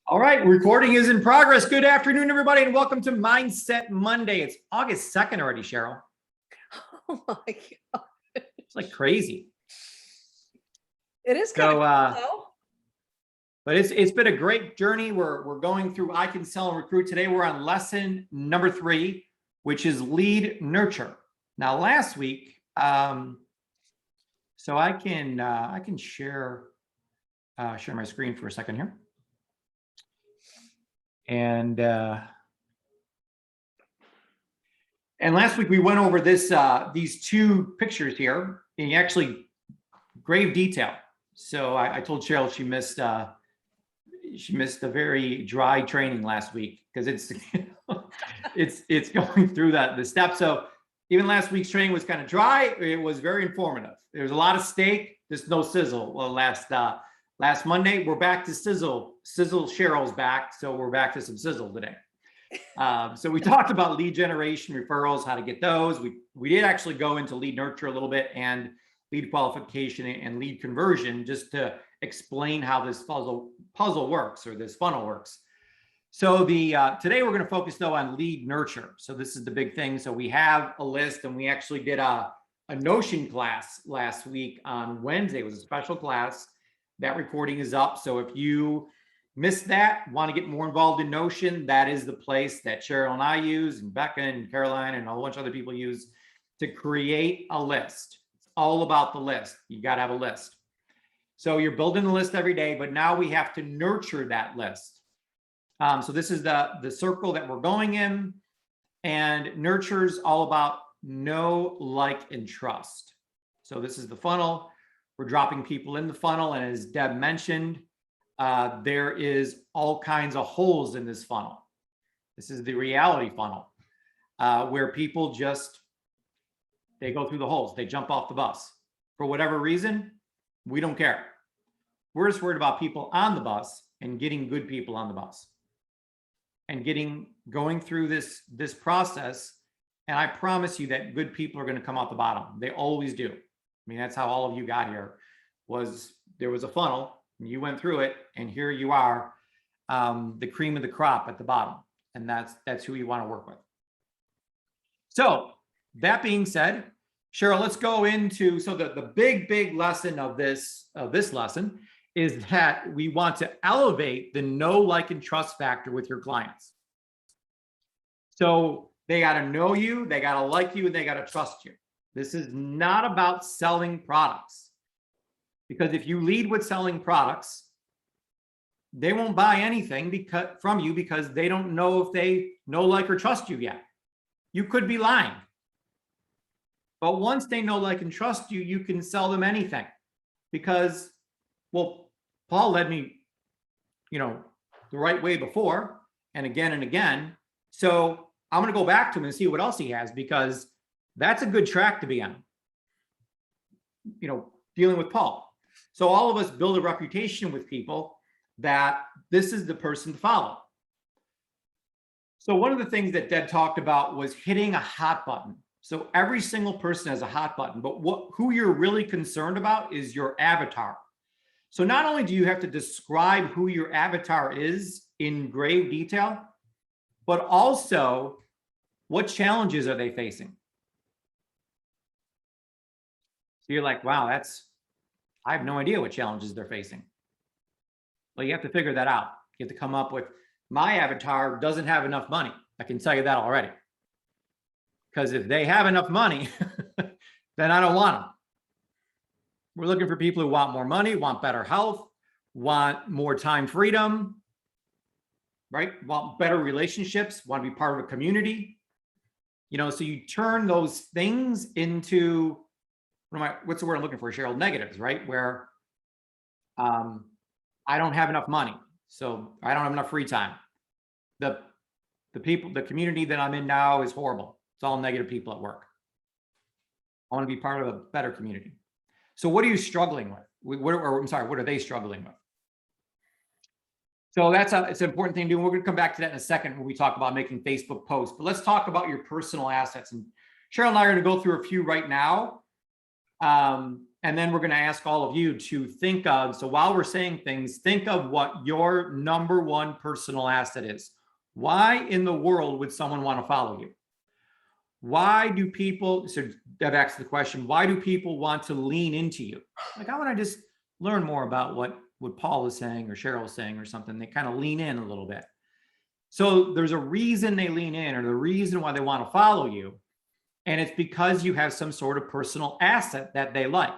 All right, recording is in progress. Good afternoon, everybody, and welcome to Mindset Monday. It's August 2nd already, Cheryl. Oh my God. It's like crazy. It is kind of cool, though. But it's been a great journey. We're going through I Can Sell and Recruit. Today we're on lesson number 3, which is lead nurture. Now last week, so I can share my screen for a second here. And last week we went over this these two pictures here in actually grave detail. So I told Cheryl she missed a very dry training last week because it's it's going through the steps. So even last week's training was kind of dry. It was very informative. There was a lot of steak, just no sizzle. Well, last Monday, we're back to sizzle. Sizzle Cheryl's back, so we're back to some sizzle today. So we talked about lead generation, referrals, how to get those. We did actually go into lead nurture a little bit and lead qualification and lead conversion just to explain how this puzzle works or this funnel works. So today we're going to focus though on lead nurture. So this is the big thing. So we have a list, and we actually did a Notion class last week on Wednesday. It was a special class. That recording is up. So if you missed that, want to get more involved in Notion, that is the place that Cheryl and I use, and Becca and Caroline and a whole bunch of other people use to create a list. It's all about the list. You got to have a list. So you're building a list every day, but now we have to nurture that list. So this is the circle that we're going in, and nurture's all about know, like, and trust. So this is the funnel. We're dropping people in the funnel, and as Deb mentioned, there is all kinds of holes in this funnel. This is the reality funnel, where people they go through the holes. They jump off the bus. For whatever reason, we don't care. We're just worried about people on the bus and getting good people on the bus and going through this process. And I promise you that good people are going to come out the bottom. They always do. I mean, that's how all of you got here. There was a funnel, and you went through it, and here you are, the cream of the crop at the bottom. And that's who you want to work with. So that being said, Cheryl, let's go into, so the big lesson of this lesson is that we want to elevate the know, like, and trust factor with your clients. So they got to know you, they got to like you, and they got to trust you. This is not about selling products, because if you lead with selling products, they won't buy anything from you because they don't know if they know, like, or trust you yet. You could be lying. But once they know, like, and trust you, you can sell them anything because, well, Paul led me, the right way before and again. So I'm going to go back to him and see what else he has, because that's a good track to be on, dealing with Paul. So all of us build a reputation with people that this is the person to follow. So one of the things that Deb talked about was hitting a hot button. So every single person has a hot button, but who you're really concerned about is your avatar. So not only do you have to describe who your avatar is in grave detail, but also what challenges are they facing? So you're like, wow, I have no idea what challenges they're facing. Well, you have to figure that out. You have to come up with, my avatar doesn't have enough money. I can tell you that already. Because if they have enough money, then I don't want them. We're looking for people who want more money, want better health, want more time freedom, right? Want better relationships, want to be part of a community. So you turn those things into, what's the word I'm looking for, Cheryl? Negatives, right? Where I don't have enough money, so I don't have enough free time. The community that I'm in now is horrible. It's all negative people at work. I want to be part of a better community. So what are you struggling with? What are they struggling with? So it's an important thing to do. And we're going to come back to that in a second when we talk about making Facebook posts. But let's talk about your personal assets. And Cheryl and I are going to go through a few right now. And And then we're going to ask all of you to think of, so while we're saying things, think of what your number one personal asset is. Why in the world would someone want to follow you? Why do people, so Deb asked the question, why do people want to lean into you? Like, I want to just learn more about what Paul is saying or Cheryl is saying or something. They kind of lean in a little bit. So there's a reason they lean in, or the reason why they want to follow you. And it's because you have some sort of personal asset that they like.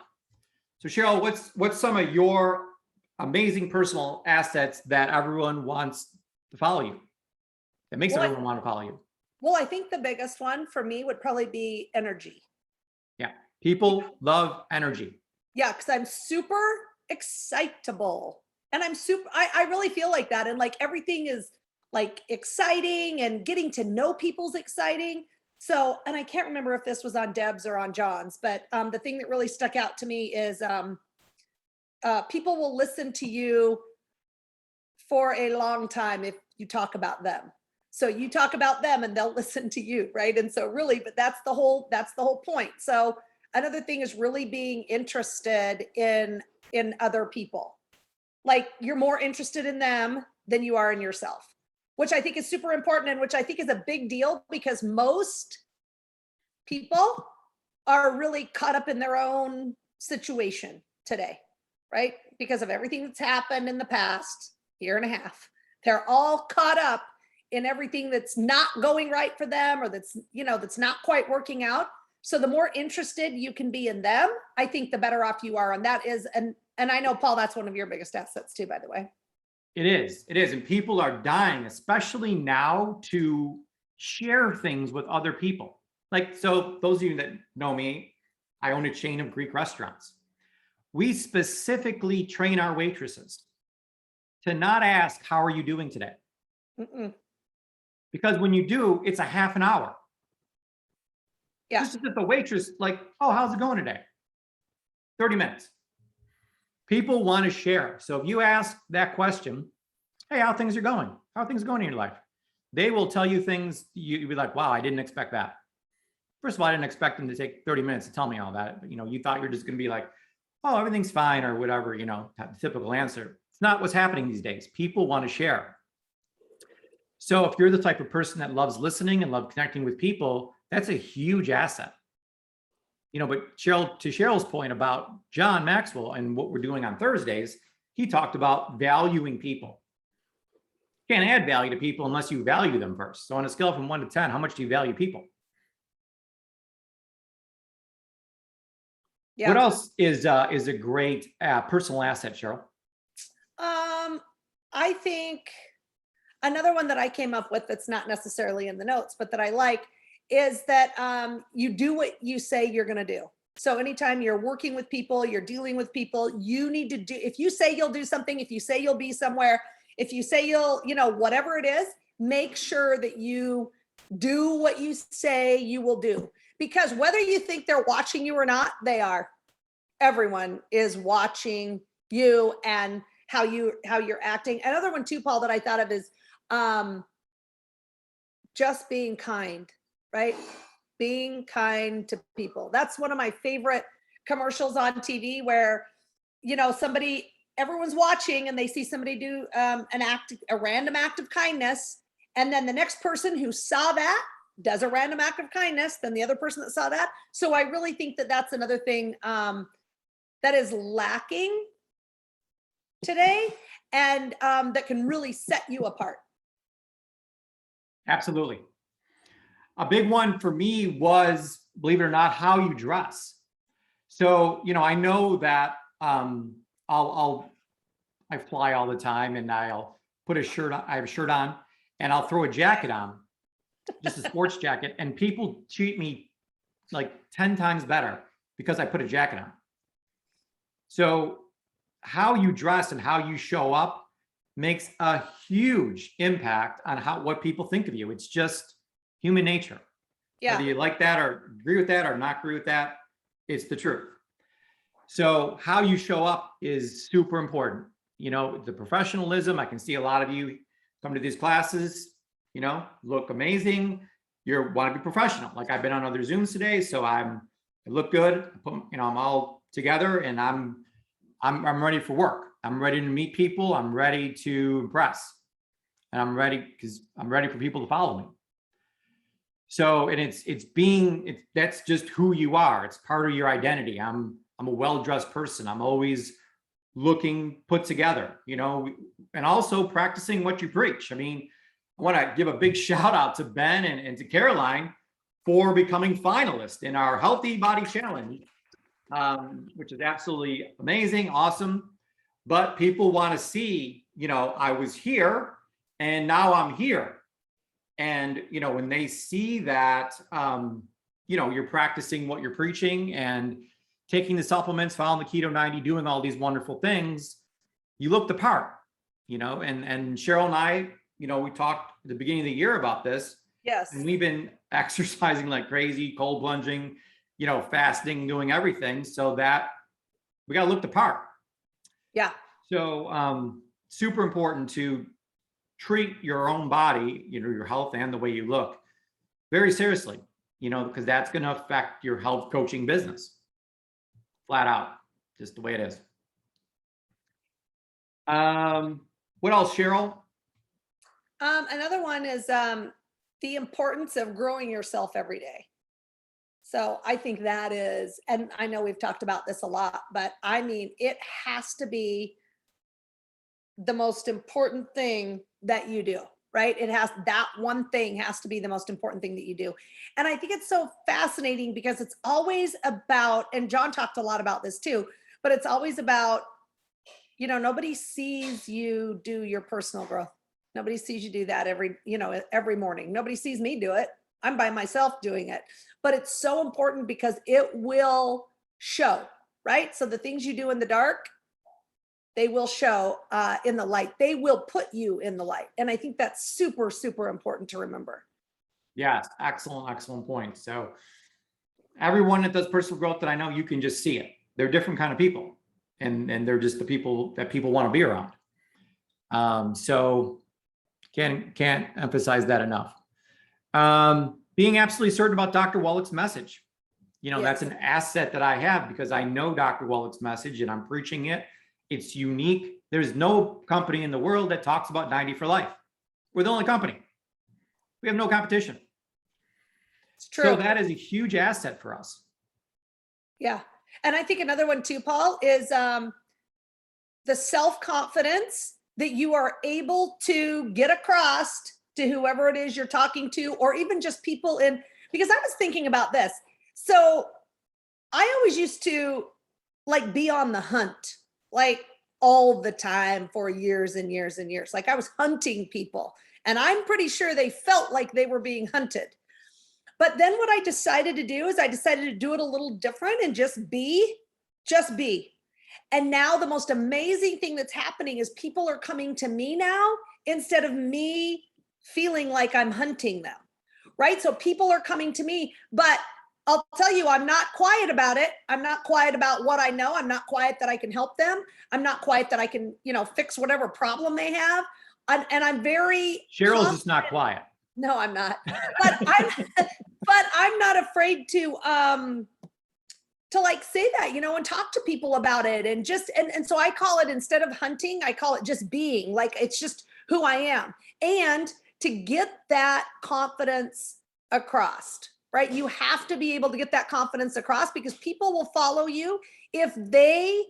So Cheryl, what's some of your amazing personal assets that everyone wants to follow you? That makes everyone want to follow you? Well, I think the biggest one for me would probably be energy. Yeah, people love energy. Yeah, because I'm super excitable. And I really feel like that. And like everything is like exciting, and getting to know people's exciting. So, and I can't remember if this was on Deb's or on John's, but the thing that really stuck out to me is people will listen to you for a long time if you talk about them. So you talk about them and they'll listen to you, right? And so really, but that's the whole point. So another thing is really being interested in other people. Like you're more interested in them than you are in yourself, which I think is super important, and which I think is a big deal, because most people are really caught up in their own situation today, right? Because of everything that's happened in the past year and a half. They're all caught up in everything that's not going right for them, or that's not quite working out. So the more interested you can be in them, I think the better off you are. And that is, and I know, Paul, that's one of your biggest assets too, by the way. It is. And people are dying, especially now, to share things with other people. Like, so those of you that know me, I own a chain of Greek restaurants. We specifically train our waitresses to not ask, how are you doing today? Because when you do, it's a half an hour. Yeah. Just as the waitress, like, oh, how's it going today? 30 minutes. People want to share. So if you ask that question, hey, how things are going? How are things going in your life? They will tell you things, you'd be like, wow, I didn't expect that. First of all, I didn't expect them to take 30 minutes to tell me all that. But, you thought you're just going to be like, oh, everything's fine, or whatever, the typical answer. It's not what's happening these days. People want to share. So if you're the type of person that loves listening and loves connecting with people, that's a huge asset. But Cheryl, to Cheryl's point about John Maxwell and what we're doing on Thursdays, he talked about valuing people. You can't add value to people unless you value them first. So on a scale from 1 to 10, how much do you value people? Yeah. What else is a great personal asset, Cheryl? I think another one that I came up with that's not necessarily in the notes, but that I like, is that you do what you say you're going to do. So anytime you're working with people, you're dealing with people, you need to do, if you say you'll do something, if you say you'll be somewhere, if you say you'll, whatever it is, make sure that you do what you say you will do. Because whether you think they're watching you or not, they are. Everyone is watching you and how you're acting. Another one too, Paul, that I thought of is just being kind, right? Being kind to people. That's one of my favorite commercials on TV where, everyone's watching and they see somebody do a random act of kindness. And then the next person who saw that does a random act of kindness, then the other person that saw that. So I really think that that's another thing that is lacking today, and that can really set you apart. Absolutely. A big one for me was, believe it or not, how you dress. So, I know that I fly all the time, and I'll put a shirt on, I have a shirt on, and I'll throw a jacket on, just a sports jacket, and people treat me like 10 times better because I put a jacket on. So how you dress and how you show up makes a huge impact on what people think of you. It's just human nature. Yeah. Whether you like that or agree with that or not agree with that, it's the truth. So how you show up is super important. The professionalism, I can see a lot of you come to these classes, look amazing. You want to be professional. Like I've been on other Zooms today, so I look good. I'm all together, and I'm ready for work. I'm ready to meet people. I'm ready to impress, and I'm ready because I'm ready for people to follow me. So, and that's just who you are. It's part of your identity. I'm a well-dressed person. I'm always looking put together, and also practicing what you preach. I mean, I want to give a big shout out to Ben and to Caroline for becoming finalists in our Healthy Body Challenge, which is absolutely amazing, awesome. But people want to see, I was here and now I'm here. And, when they see that, you're practicing what you're preaching and taking the supplements, following the Keto 90, doing all these wonderful things, you look the part, and Cheryl and I, we talked at the beginning of the year about this. Yes. And we've been exercising like crazy, cold plunging, fasting, doing everything so that we got to look the part. Yeah. So super important to treat your own body, your health and the way you look very seriously, because that's going to affect your health coaching business. Flat out, just the way it is. What else, Cheryl? Another one is the importance of growing yourself every day. So I think that is, and I know we've talked about this a lot, but I mean, it has to be the most important thing that you do, right? That one thing has to be the most important thing that you do. And I think it's so fascinating because it's always about, and John talked a lot about this too, but it's always about, nobody sees you do your personal growth. Nobody sees you do that every morning. Nobody sees me do it. I'm by myself doing it, but it's so important because it will show, right? So the things you do in the dark, they will show in the light. They will put you in the light. And I think that's super, super important to remember. Yes, excellent point. So everyone that does personal growth that I know, you can just see it. They're different kind of people, and they're just the people that people want to be around. So can't emphasize that enough. Being absolutely certain about Dr. Wallach's message. Yes. That's an asset that I have because I know Dr. Wallach's message and I'm preaching it. It's unique. There's no company in the world that talks about 90 for life. We're the only company. We have no competition. It's true. So that is a huge asset for us. Yeah. And I think another one too, Paul, is the self-confidence that you are able to get across to whoever it is you're talking to, or even just people because I was thinking about this. So I always used to be on the hunt, all the time for years and years and years. I was hunting people, and I'm pretty sure they felt like they were being hunted. But then what I decided to do is I decided to do it a little different and just be. And now the most amazing thing that's happening is people are coming to me now instead of me feeling like I'm hunting them, right? So people are coming to me, but I'll tell you, I'm not quiet about it. I'm not quiet about what I know. I'm not quiet that I can help them. I'm not quiet that I can, fix whatever problem they have. And I'm very Cheryl's confident. just not quiet. No, I'm not. But I'm not afraid to say that, and talk to people about it, and so I call it, instead of hunting, I call it just being. It's just who I am. And to get that confidence across, right? You have to be able to get that confidence across, because people will follow you if they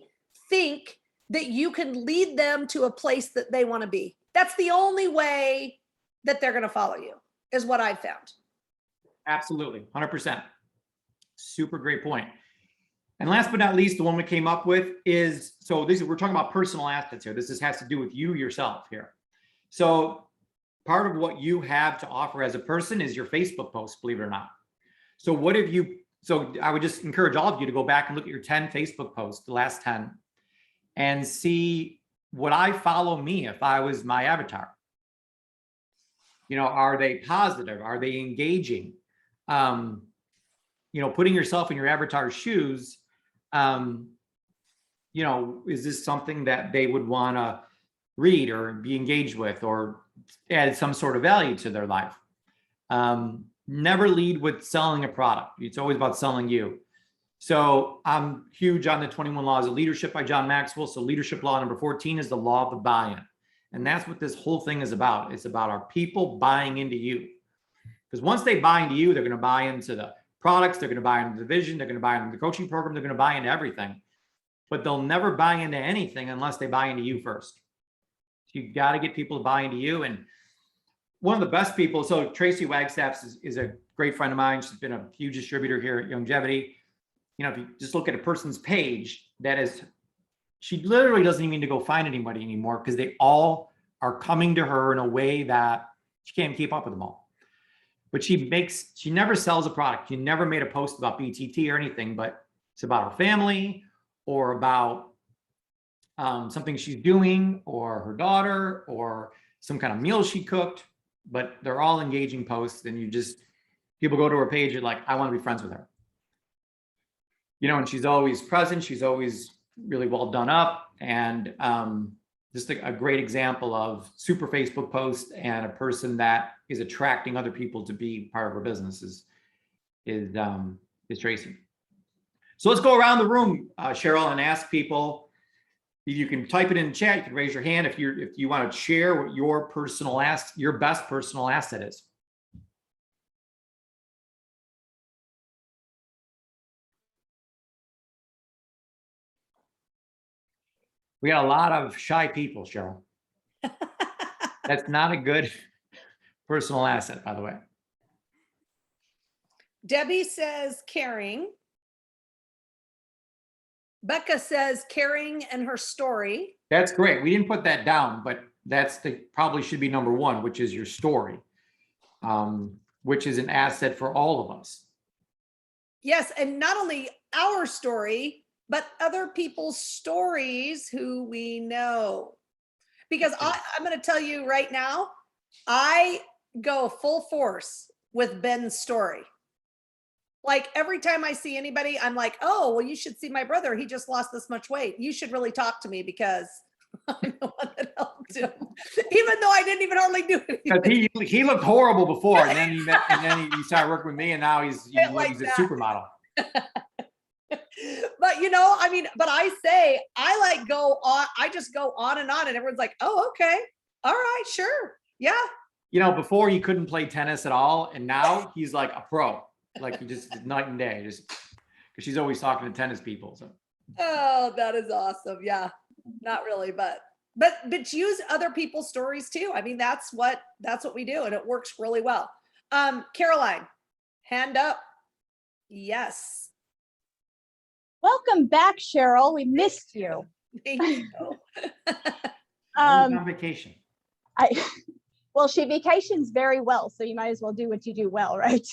think that you can lead them to a place that they want to be. That's the only way that they're going to follow you, is what I've found. Absolutely, 100%. Super great point. And last but not least, the one we came up with is, we're talking about personal assets here. This has to do with you yourself here. So part of what you have to offer as a person is your Facebook posts, believe it or not. So I would just encourage all of you to go back and look at your 10 Facebook posts, the last 10, and see, would I follow me if I was my avatar? Are they positive? Are they engaging? Putting yourself in your avatar's shoes, is this something that they would want to read or be engaged with or add some sort of value to their life? Never lead with selling a product. It's always about selling you. So I'm huge on the 21 Laws of Leadership by John Maxwell. So leadership law number 14 is the law of the buy-in. And that's what this whole thing is about. It's about our people buying into you. Because once they buy into you, they're going to buy into the products, they're going to buy into the vision, they're going to buy into the coaching program, they're going to buy into everything. But they'll never buy into anything unless they buy into you first. So you got to get people to buy into you. And one of the best people, so Tracy Wagstaff is a great friend of mine. She's been a huge distributor here at Longevity. You know, if you just look at a person's page, she literally doesn't even need to go find anybody anymore because they all are coming to her in a way that she can't keep up with them all. But she never sells a product. She never made a post about BTT or anything, but it's about her family or about something she's doing or her daughter or some kind of meal she cooked, but they're all engaging posts. And people go to her page, you're like, I want to be friends with her. You know, and she's always present. She's always really well done up. And just a great example of super Facebook post and a person that is attracting other people to be part of her business is Tracy. So let's go around the room, Cheryl, and ask people. You can type it in the chat. You can raise your hand if you want to share what your best personal asset is. We got a lot of shy people, Cheryl. That's not a good personal asset, by the way. Debbie says caring. Becca says caring and her story. That's great. We didn't put that down, but probably should be number one, which is your story, which is an asset for all of us. Yes, and not only our story, but other people's stories who we know. Because I'm going to tell you right now, I go full force with Ben's story. Like every time I see anybody, I'm like, oh, well, you should see my brother. He just lost this much weight. You should really talk to me because I'm the one that helped him, even though I didn't even hardly do anything. He looked horrible before, and then he started working with me, and now he's a supermodel. But you know, I mean, but I say I just go on, and everyone's like, oh, okay, all right, sure, yeah. You know, before he couldn't play tennis at all, and now he's like a pro. Like, he just night and day, just because she's always talking to tennis people. So. Oh, that is awesome. Yeah, not really, but use other people's stories too. I mean, that's what we do, and it works really well. Caroline, hand up. Yes. Welcome back, Cheryl. We missed you. Thank you. On vacation. Well, she vacations very well, so you might as well do what you do well, right?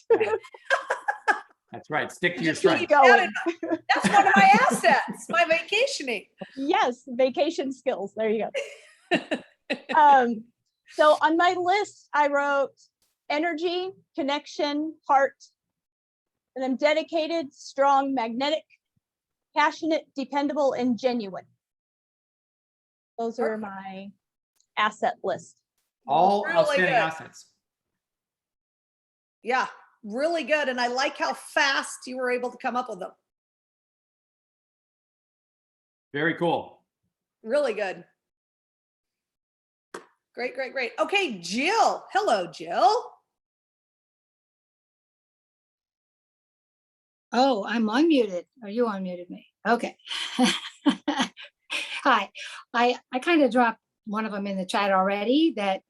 That's right. Stick to your strengths. That's one of my assets, my vacationing. Yes, vacation skills. There you go. So on my list, I wrote energy, connection, heart, and I'm dedicated, strong, magnetic, passionate, dependable, and genuine. Those are my asset list. All really outstanding good assets. Yeah, really good. And I like how fast you were able to come up with them. Very cool. Really good. Great, great, great. Okay, Jill. Hello, Jill. Oh, I'm unmuted. Or you unmuted me. Okay. Hi. I kind of dropped one of them in the chat already, that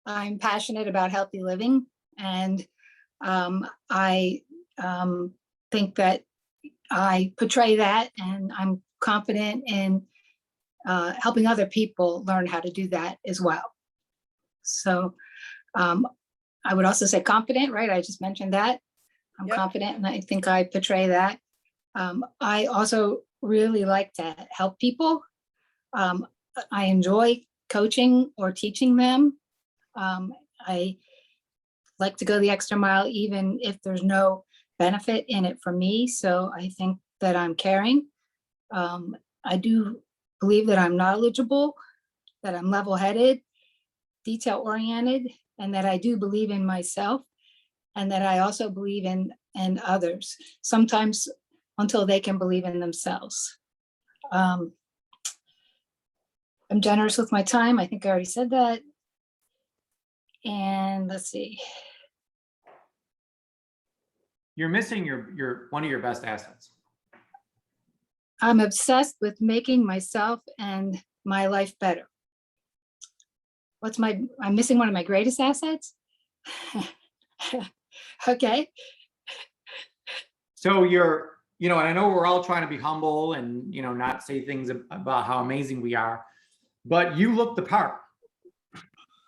I'm passionate about healthy living. And I think that I portray that, and I'm confident in helping other people learn how to do that as well. So I would also say confident, right? I just mentioned that. I'm confident, and I think I portray that. I also really like to help people. I enjoy coaching or teaching them. I like to go the extra mile, even if there's no benefit in it for me. So I think that I'm caring. I do believe that I'm knowledgeable, that I'm level-headed, detail-oriented, and that I do believe in myself, and that I also believe in others. Sometimes until they can believe in themselves. I'm generous with my time. I think I already said that. And let's see. You're missing one of your best assets. I'm obsessed with making myself and my life better. I'm missing one of my greatest assets? Okay. So and I know we're all trying to be humble and, not say things about how amazing we are, but you look the part.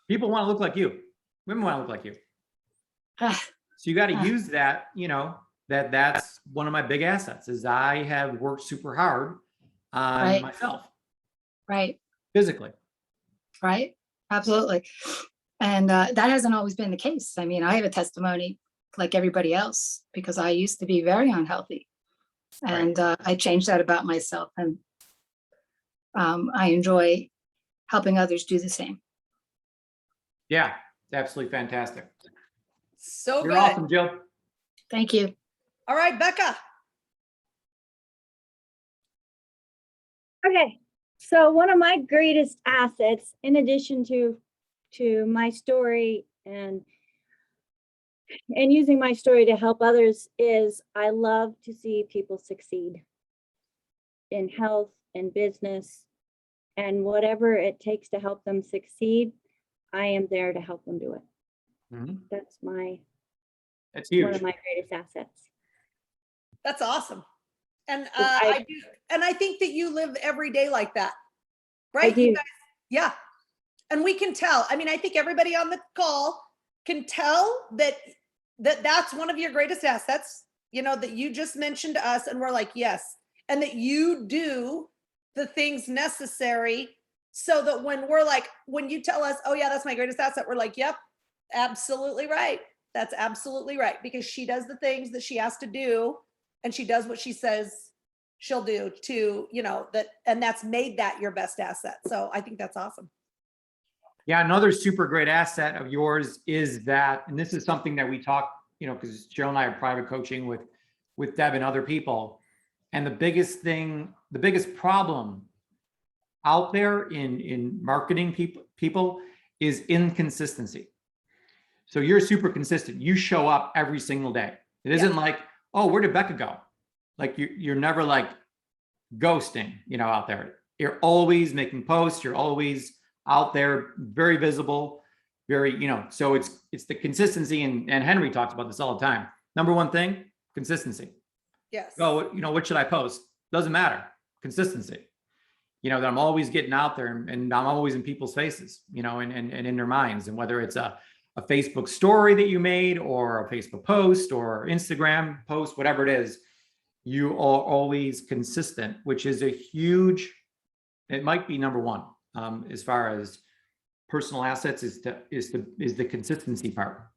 People want to look like you. Women want to look like you. So you got to use that, that's one of my big assets is I have worked super hard on myself. Right. Physically. Right. Absolutely. And that hasn't always been the case. I mean, I have a testimony like everybody else because I used to be very unhealthy. And I changed that about myself. And I enjoy helping others do the same. Yeah, it's absolutely fantastic. So You're good. awesome, Jill. Thank you. All right, Becca. Okay, so one of my greatest assets, in addition to my story and using my story to help others, is I love to see people succeed in health and business, and whatever it takes to help them succeed, I am there to help them do it. Mhm. That's That's one huge. of my greatest assets. That's awesome. And I- I do, and I think that you live every day like that, right? I do. You guys- yeah. And we can tell. I mean, I think everybody on the call can tell that that's one of your greatest assets, that you just mentioned to us, and we're like, yes. And that you do the things necessary so that when you tell us, oh yeah, that's my greatest asset, we're like, yep, absolutely right. That's absolutely right. Because she does the things that she has to do, and she does what she says she'll do to, and that's made that your best asset. So I think that's awesome. Yeah, another super great asset of yours is that, and this is something that we talk, because Jill and I are private coaching with Deb and other people. And the biggest problem out there in marketing people is inconsistency. So you're super consistent. You show up every single day. It isn't like, oh, where did Becca go? Like you're never like ghosting, out there. You're always making posts. You're always out there, very visible, very, so it's the consistency. And Henry talks about this all the time. Number one thing, consistency. Yes. Oh, what should I post? Doesn't matter. Consistency. That I'm always getting out there and I'm always in people's faces, and in their minds. And whether it's a Facebook story that you made or a Facebook post or Instagram post, whatever it is, you are always consistent, which is it might be number one as far as personal assets is the consistency part.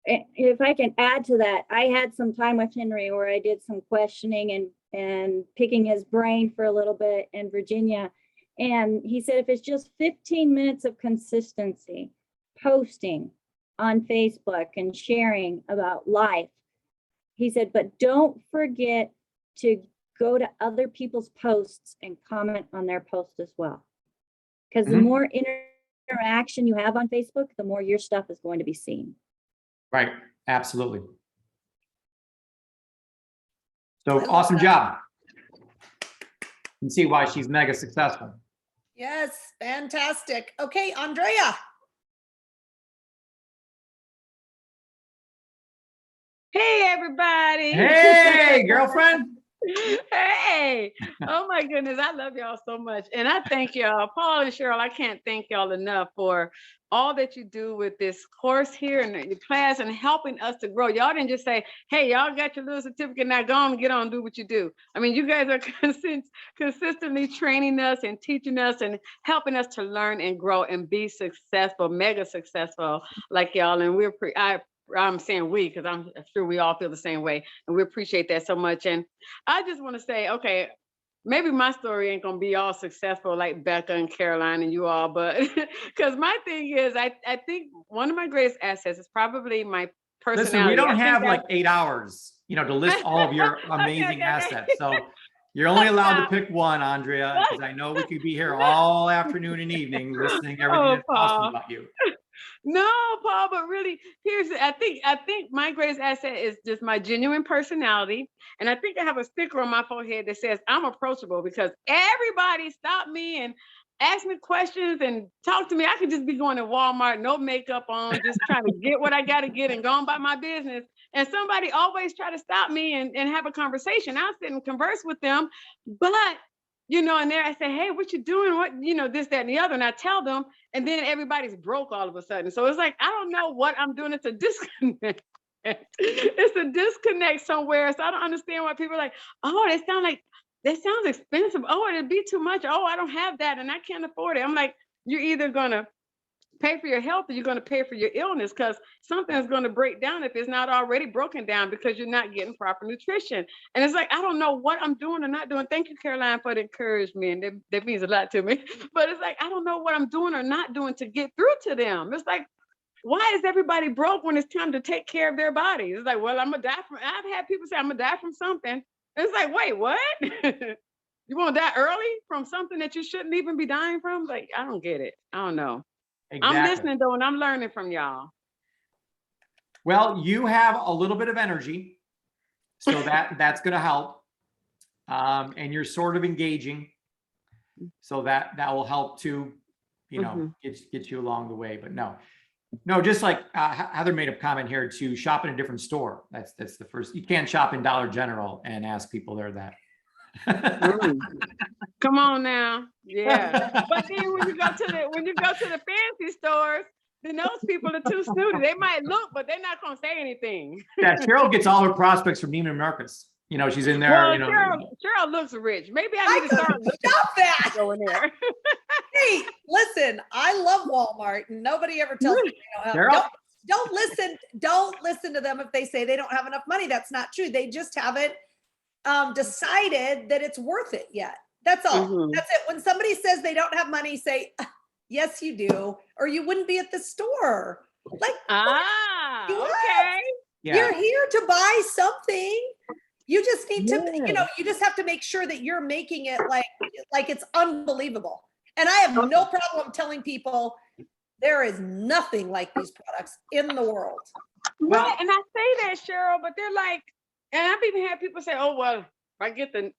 If I can add to that, I had some time with Henry where I did some questioning and picking his brain for a little bit in Virginia. And he said, if it's just 15 minutes of consistency, posting on Facebook and sharing about life, he said, but don't forget to go to other people's posts and comment on their posts as well. Because the more interaction you have on Facebook, the more your stuff is going to be seen. Right. Absolutely. So awesome job. You can see why she's mega successful. Yes. Fantastic. Okay, Andrea. Hey, everybody. Hey, girlfriend. Hey. Oh, my goodness. I love y'all so much. And I thank y'all. Paul and Cheryl, I can't thank y'all enough for all that you do with this course here and your class and helping us to grow. Y'all didn't just say, hey, y'all got your little certificate, now go on and get on and do what you do. I mean, you guys are consistently training us and teaching us and helping us to learn and grow and be successful, mega successful like y'all. And I'm saying we, because I'm sure we all feel the same way. And we appreciate that so much. And I just want to say, okay, maybe my story ain't going to be all successful like Becca and Caroline and you all, but because my thing is, I think one of my greatest assets is probably my personality. Listen, we don't have like 8 hours. to list all of your amazing assets. So you're only allowed to pick one, Andrea, because I know we could be here all afternoon and evening listening to everything that's awesome Paul. about you. No, Paul, but really, I think my greatest asset is just my genuine personality. And I think I have a sticker on my forehead that says I'm approachable, because everybody stopped me and asked me questions and talked to me. I could just be going to Walmart, no makeup on, just trying to get what I got to get and go on about my business. And somebody always try to stop me and have a conversation. I'll sit and converse with them. But, and there I say, hey, what you doing? What, this, that, and the other. And I tell them, and then everybody's broke all of a sudden. So it's like, I don't know what I'm doing. It's a disconnect. It's a disconnect somewhere. So I don't understand why people are like, oh, that sounds expensive. Oh, it'd be too much. Oh, I don't have that and I can't afford it. I'm like, you're either going to pay for your health or you're going to pay for your illness, because something's going to break down if it's not already broken down, because you're not getting proper nutrition. And it's like, I don't know what I'm doing or not doing. Thank you, Caroline, for the encouragement. That means a lot to me. But it's like, I don't know what I'm doing or not doing to get through to them. It's like, why is everybody broke when it's time to take care of their bodies? It's like, well, I've had people say I'm gonna die from something. It's like, wait, what? You want to die early from something that you shouldn't even be dying from? Like, I don't get it. I don't know. Exactly. I'm listening though, and I'm learning from y'all. Well, you have a little bit of energy, so that's going to help. And you're sort of engaging, so that will help to, get you along the way. But no, just like Heather made a comment here, to shop in a different store. That's the first. You can't shop in Dollar General and ask people there that. Come on now, yeah. But then when you go to the fancy stores, then those people are too snooty. They might look, but they're not gonna say anything. Yeah, Cheryl gets all her prospects from Neiman Marcus. She's in there. Well, Cheryl looks rich. Maybe I need to start Stop that. going there. Hey, listen, I love Walmart, and nobody ever tells me they don't have. Don't listen to them if they say they don't have enough money. That's not true. They just haven't decided that it's worth it yet. That's all. Mhm. That's it. When somebody says they don't have money, say, yes, you do, or you wouldn't be at the store. Like, Okay. Yeah. you're here to buy something. You just need to, you just have to make sure that you're making it like it's unbelievable. And I have no problem telling people there is nothing like these products in the world. Right, and I say that, Cheryl, but they're like, and I've even had people say, oh, well, if I get the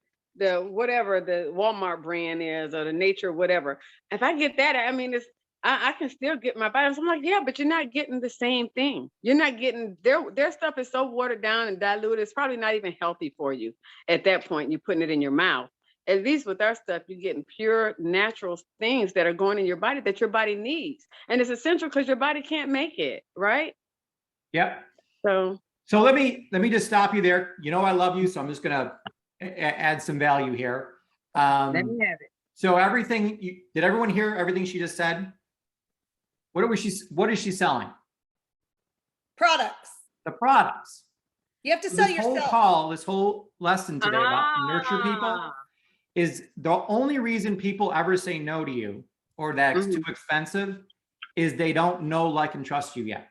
whatever the Walmart brand is, or the Nature, whatever, if I get that, I mean, I can still get my vitamins. I'm like, yeah, but you're not getting the same thing. You're not getting, their stuff is so watered down and diluted, it's probably not even healthy for you at that point. You're putting it in your mouth. At least with our stuff, you're getting pure, natural things that are going in your body that your body needs. And it's essential because your body can't make it, right? Yep. So let me just stop you there. I love you, so I'm just gonna add some value here. let me have it. So did everyone hear everything she just said? What is she selling? Products. The products. You have to sell This whole yourself. call, this whole lesson today about nurture people is the only reason people ever say no to you, or that it's too expensive, is they don't know, like, and trust you yet.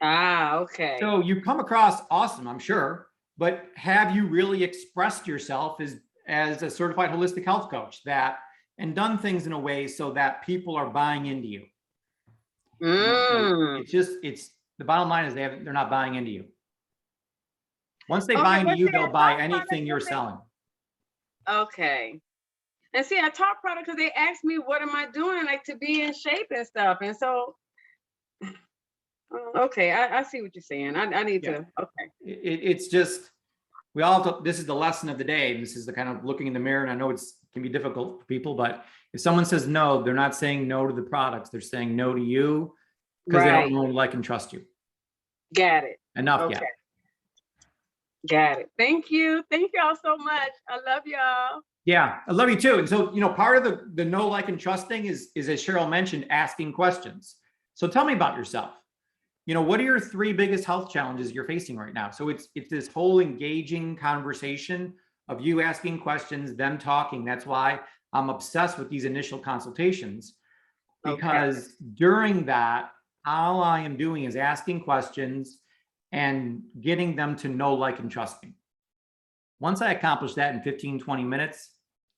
Okay. So you come across awesome, I'm sure, but have you really expressed yourself as a certified holistic health coach and done things in a way so that people are buying into you? It's the bottom line is they're not buying into you. Once they buy into you, they'll buy anything you're selling. Okay. And see, I talk product because they asked me, what am I doing, like, to be in shape and stuff. And so, okay, I see what you're saying. I need to, okay. It's just, we all have to, this is the lesson of the day. And this is the kind of looking in the mirror. And I know it can be difficult for people, but if someone says no, they're not saying no to the products. They're saying no to you because they don't know, like, and trust you. Got it. Enough. Okay. Yeah. Got it. Thank you. Thank y'all so much. I love y'all. Yeah, I love you too. And so, part of the know, like, and trusting is, as Cheryl mentioned, asking questions. So tell me about yourself. What are your 3 biggest health challenges you're facing right now? So it's this whole engaging conversation of you asking questions, them talking. That's why I'm obsessed with these initial consultations, because during that, all I am doing is asking questions and getting them to know, like, and trust me. Once I accomplish that in 15, 20 minutes,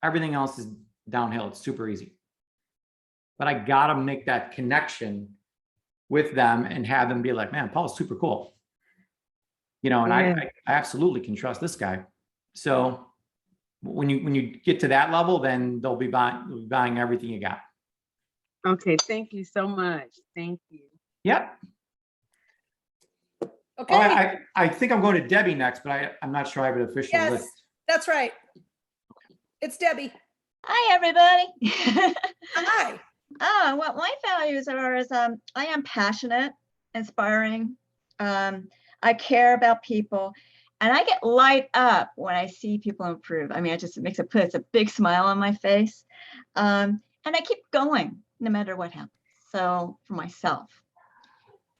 everything else is downhill. It's super easy. But I got to make that connection with them and have them be like, man, Paul's super cool. And I absolutely can trust this guy. So when you get to that level, then they'll be buying everything you got. Okay, thank you so much. Thank you. Yep. Okay. Oh, I think I'm going to Debbie next, but I'm not sure I have an official Yes, list. that's right. It's Debbie. Hi, everybody. Hi. What my values are is I am passionate, inspiring. I care about people, and I get light up when I see people improve. I mean, it puts a big smile on my face, and I keep going no matter what happens. So for myself,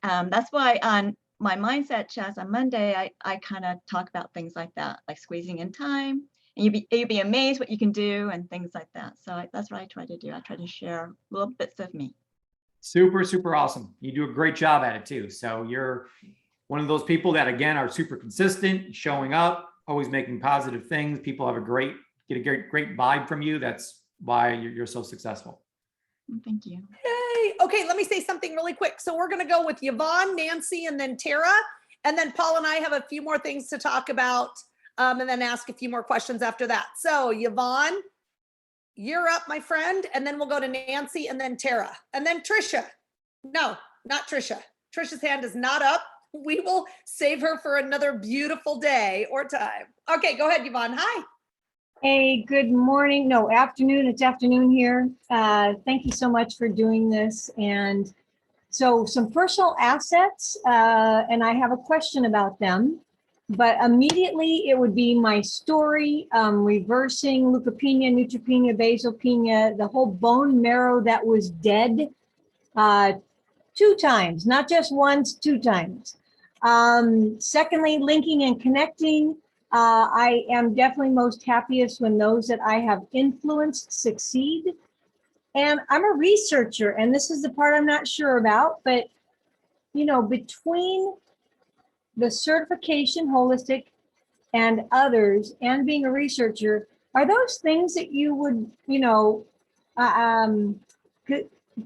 that's why on my mindset chats on Monday, I kind of talk about things like that, like squeezing in time. And you'd be amazed what you can do and things like that. So that's what I try to do. I try to share little bits of me. Super, super awesome. You do a great job at it too. So you're one of those people that, again, are super consistent, showing up, always making positive things. People get a great vibe from you. That's why you're so successful. Thank you. Yay. Okay, let me say something really quick. So we're going to go with Yvonne, Nancy, and then Tara. And then Paul and I have a few more things to talk about. And then ask a few more questions after that. So Yvonne, you're up, my friend. And then we'll go to Nancy and then Tara. And then Trisha. No, not Trisha. Trisha's hand is not up. We will save her for another beautiful day or time. Okay, go ahead, Yvonne. Hi. Hey, good morning. No, afternoon. It's afternoon here. Thank you so much for doing this. And so some personal assets, and I have a question about them. But immediately it would be my story, reversing leukopenia, neutropenia, basalpenia, the whole bone marrow that was dead 2 times, not just once, 2 times. Secondly, linking and connecting. I am definitely most happiest when those that I have influenced succeed. And I'm a researcher, and this is the part I'm not sure about, but between the certification, holistic, and others, and being a researcher, are those things that you would,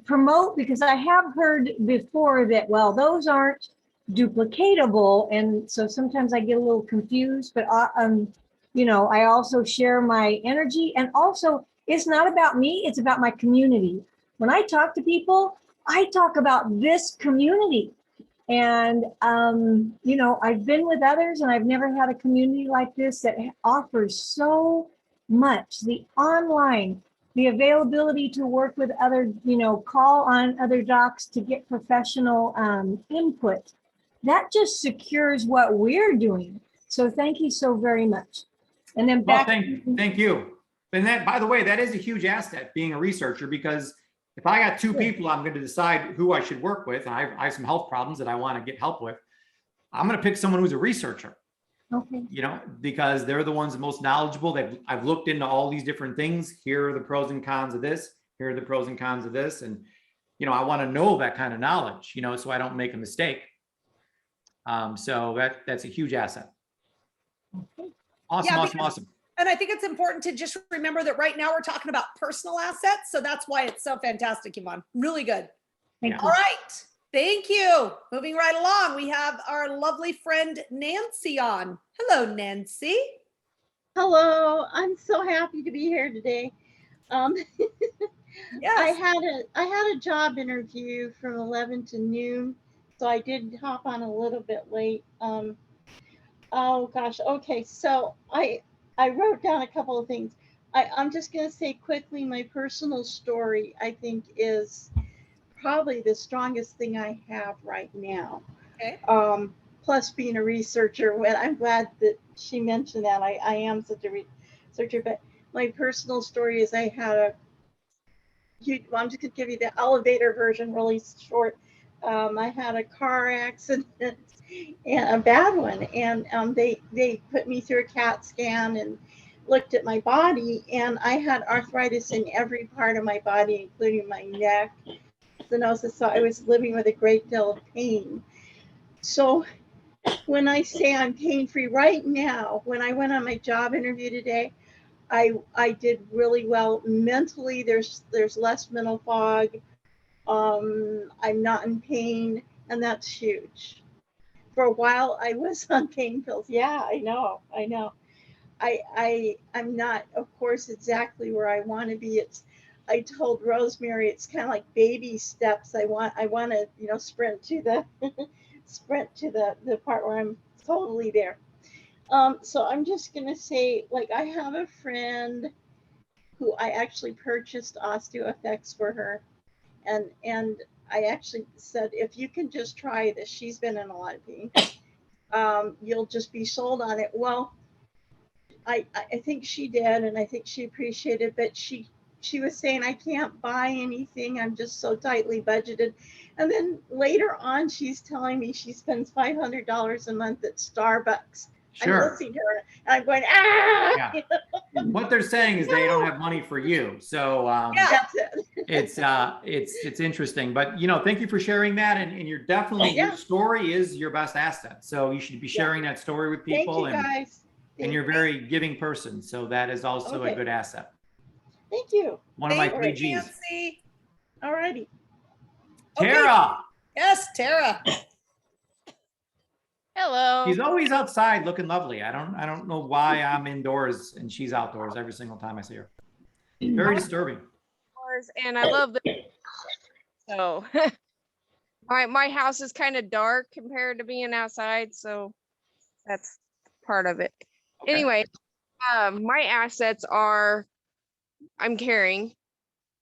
promote? Because I have heard before that, well, those aren't duplicatable, and so sometimes I get a little confused. But I also share my energy, and also it's not about me; it's about my community. When I talk to people, I talk about this community. And, I've been with others and I've never had a community like this that offers so much. The online, the availability to work with other, call on other docs to get professional input. That just secures what we're doing. So thank you so very much. And then back. Well, thank you. And that, by the way, that is a huge asset, being a researcher, because if I got 2 people, I'm going to decide who I should work with. And I have some health problems that I want to get help with. I'm going to pick someone who's a researcher. Okay. Because they're the ones most knowledgeable. I've looked into all these different things. Here are the pros and cons of this. Here are the pros and cons of this. And, I want to know that kind of knowledge, so I don't make a mistake. So that's a huge asset. Okay. Awesome, Yeah, awesome. And I think it's important to just remember that right now we're talking about personal assets. So that's why it's so fantastic, Yvonne. Really good. Thank All you. right. Thank you. Moving right along, we have our lovely friend Nancy on. Hello, Nancy. Hello, I'm so happy to be here today. Yes. I had a job interview from 11 to noon, so I did hop on a little bit late. Oh gosh, okay, so I wrote down a couple of things. I'm just gonna say quickly, my personal story, I think, is probably the strongest thing I have right now. Okay. Plus being a researcher, I'm glad that she mentioned that. I am such a researcher, but my personal story is I'm just gonna give you the elevator version really short. I had a car accident, and a bad one, and they put me through a CAT scan and looked at my body, and I had arthritis in every part of my body, including my neck, stenosis. So I was living with a great deal of pain. So when I say I'm pain-free right now, when I went on my job interview today, I did really well mentally. There's less mental fog. I'm not in pain, and that's huge. For a while, I was on pain pills. Yeah, I know. I'm not, of course, exactly where I want to be. I told Rosemary it's kind of like baby steps. I want to, sprint to the the part where I'm totally there. So I'm just gonna say, like, I have a friend who I actually purchased OsteoFX for her, and I actually said, if you can just try this, she's been in a lot of pain. You'll just be sold on it. Well, I think she did, and I think she appreciated, but she was saying, I can't buy anything. I'm just so tightly budgeted. And then later on, she's telling me she spends $500 a month at Starbucks. I'm Sure. listening to her, and I'm going, ah! Yeah. What they're saying is they don't have money for you. So That's it. it's interesting. But thank you for sharing that. And you're definitely, your story is your best asset. So you should be sharing that story with Thank people. you, guys. And you're a very giving person. So that is also a good asset. Thank you. One of my three Thank you, G's. Nancy. Alrighty. Okay. Tara. Yes, Tara. Hello. She's always outside looking lovely. I don't know why I'm indoors and she's outdoors every single time I see her. Very disturbing. And I love the so my house is kind of dark compared to being outside, so that's part of it. Okay. Anyway, my assets are I'm caring.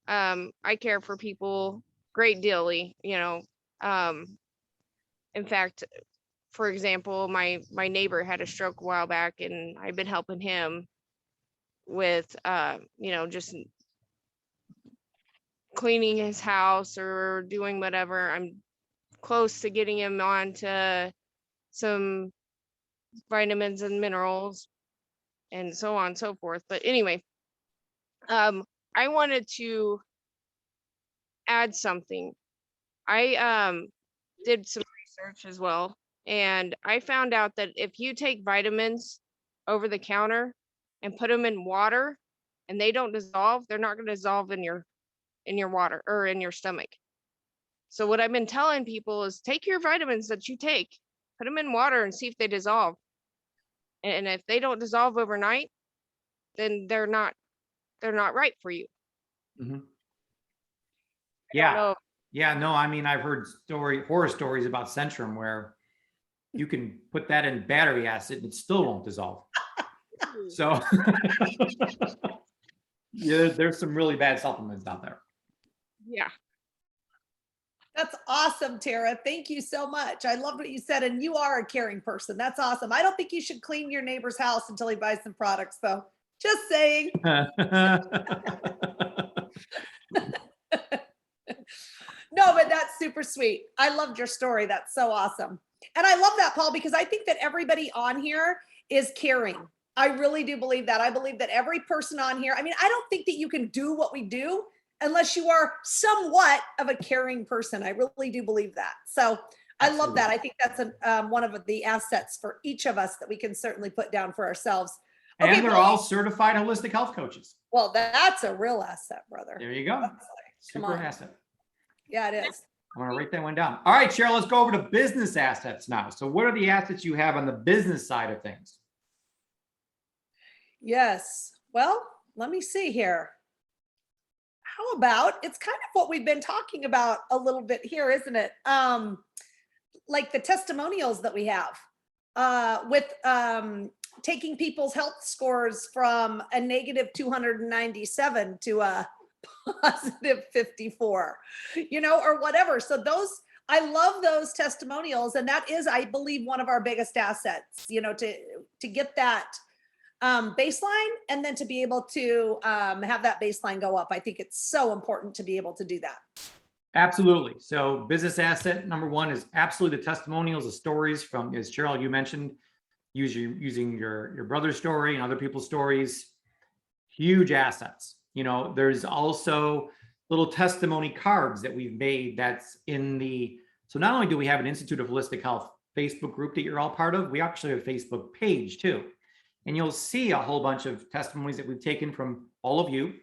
I care for people great deally, in fact, for example, my neighbor had a stroke a while back, and I've been helping him with just cleaning his house or doing whatever. I'm close to getting him on to some vitamins and minerals and so on and so forth. But anyway, I wanted to add something. I did some research as well, and I found out that if you take vitamins over the counter and put them in water and they don't dissolve, they're not going to dissolve in your water or in your stomach. So what I've been telling people is take your vitamins that you take, put them in water and see if they dissolve. And if they don't dissolve overnight, then they're not right for you. Mm-hmm. No. Yeah, no, I mean, I've heard horror stories about Centrum where you can put that in battery acid and it still won't dissolve. So yeah, there's some really bad supplements out there. Yeah. That's awesome, Tara. Thank you so much. I loved what you said. And you are a caring person. That's awesome. I don't think you should clean your neighbor's house until he buys some products, though. Just saying. No, but that's super sweet. I loved your story. That's so awesome. And I love that, Paul, because I think that everybody on here is caring. I really do believe that. I believe that every person on here, I mean, I don't think that you can do what we do unless you are somewhat of a caring person. I really do believe that. So I love that. I think that's one of the assets for each of us that we can certainly put down for ourselves. Okay, and they're all certified holistic health coaches. Well, that's a real asset, brother. There you go. Super on. asset. Yeah, it is. I'm gonna write that one down. All right, Cheryl, let's go over to business assets now. So what are the assets you have on the business side of things? Yes. Well, let me see here. How about, it's kind of what we've been talking about a little bit here, isn't it? Like the testimonials that we have with taking people's health scores from a negative 297 to a positive 54, or whatever. So I love those testimonials. And that is, I believe, one of our biggest assets, to get that baseline and then to be able to have that baseline go up. I think it's so important to be able to do that. Absolutely. So business asset number one is absolutely the testimonials, the stories from, as Cheryl, you mentioned, using your brother's story and other people's stories, huge assets. There's also little testimony cards that we've made that's so not only do we have an Institute of Holistic Health Facebook group that you're all part of. We actually have a Facebook page too. And you'll see a whole bunch of testimonies that we've taken from all of you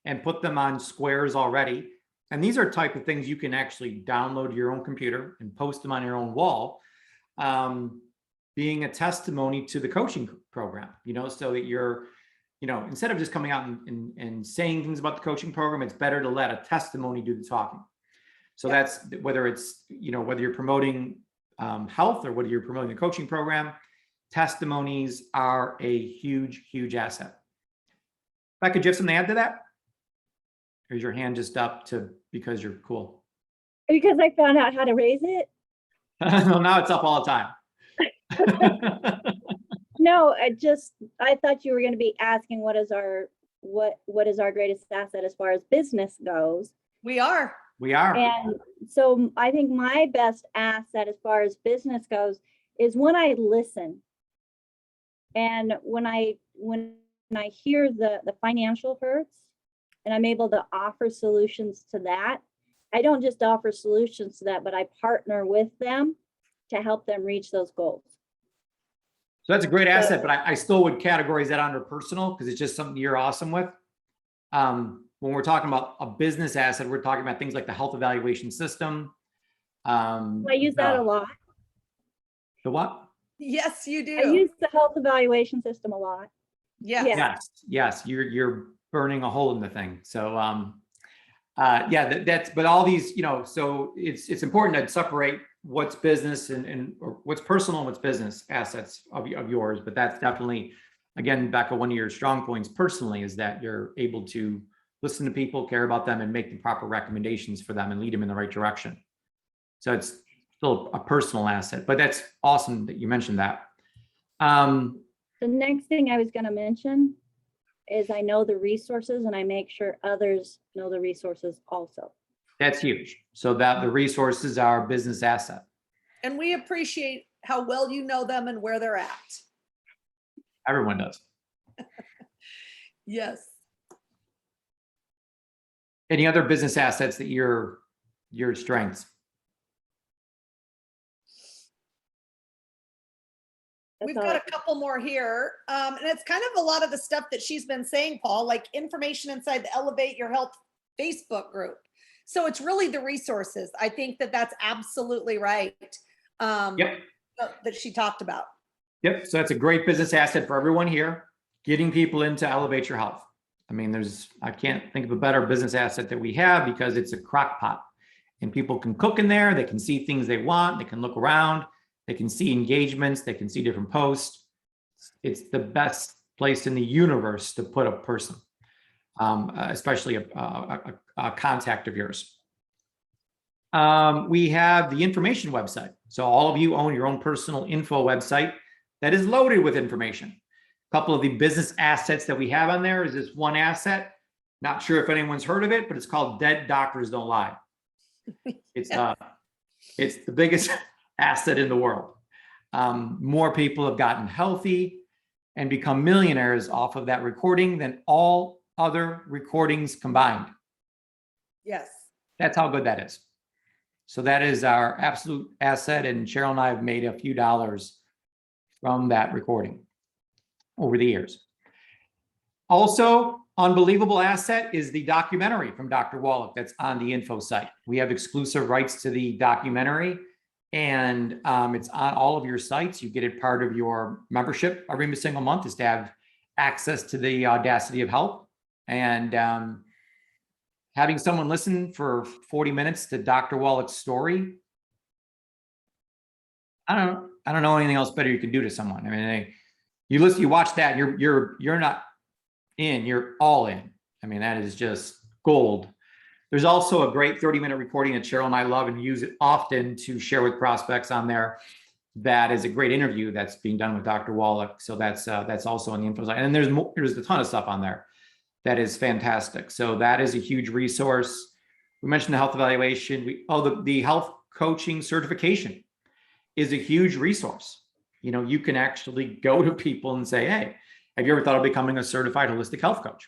and put them on squares already. And these are type of things you can actually download to your own computer and post them on your own wall, being a testimony to the coaching program, so that you're, instead of just coming out and saying things about the coaching program, it's better to let a testimony do the talking. So that's whether it's, whether you're promoting health or whether you're promoting the coaching program, testimonies are a huge, huge asset. Becca, do you have something to add to that? Or is your hand just up because you're cool? Because I found out how to raise it. No, now it's up all the time. No, I thought you were going to be asking what is our greatest asset as far as business goes. We are. We are. And so I think my best asset as far as business goes is when I listen. And when I hear the financial hurts and I'm able to offer solutions to that, I don't just offer solutions to that, but I partner with them to help them reach those goals. So that's a great asset, but I still would categorize that under personal because it's just something you're awesome with. When we're talking about a business asset, we're talking about things like the health evaluation system. I use that a lot. The what? Yes, you do. I use the health evaluation system a lot. Yes. Yes. You're burning a hole in the thing. So, but all these, so it's important to separate what's business and or what's personal and what's business assets of yours. But that's definitely, again, Becca, one of your strong points personally is that you're able to listen to people, care about them, and make the proper recommendations for them and lead them in the right direction. So it's still a personal asset, but that's awesome that you mentioned that. The next thing I was going to mention is I know the resources and I make sure others know the resources also. That's huge. So that the resources are a business asset. And we appreciate how well you know them and where they're at. Everyone does. Yes. Any other business assets that your strengths? We've got a couple more here. And it's kind of a lot of the stuff that she's been saying, Paul, like information inside the Elevate Your Health Facebook group. So it's really the resources. I think that that's absolutely right. Yep. That she talked about. Yep. So that's a great business asset for everyone here, getting people into Elevate Your Health. I mean, I can't think of a better business asset that we have because it's a crock pot and people can cook in there. They can see things they want. They can look around. They can see engagements. They can see different posts. It's the best place in the universe to put a person, especially a contact of yours. We have the information website. So all of you own your own personal info website that is loaded with information. A couple of the business assets that we have on there is this one asset. Not sure if anyone's heard of it, but it's called Dead Doctors Don't Lie. It's the biggest asset in the world. More people have gotten healthy and become millionaires off of that recording than all other recordings combined. Yes. That's how good that is. So that is our absolute asset. And Cheryl and I have made a few dollars from that recording over the years. Also, unbelievable asset is the documentary from Dr. Wallach that's on the info site. We have exclusive rights to the documentary, and it's on all of your sites. You get it part of your membership every single month is to have access to the Audacity of Health. And having someone listen for 40 minutes to Dr. Wallach's story, I don't know anything else better you can do to someone. I mean, you watch that, you're not in, you're all in. I mean, that is just gold. There's also a great 30-minute recording that Cheryl and I love and use it often to share with prospects on there. That is a great interview that's being done with Dr. Wallach. So that's also on the info site. And there's a ton of stuff on there that is fantastic. So that is a huge resource. We mentioned the health evaluation. The health coaching certification is a huge resource. You can actually go to people and say, hey, have you ever thought of becoming a certified holistic health coach?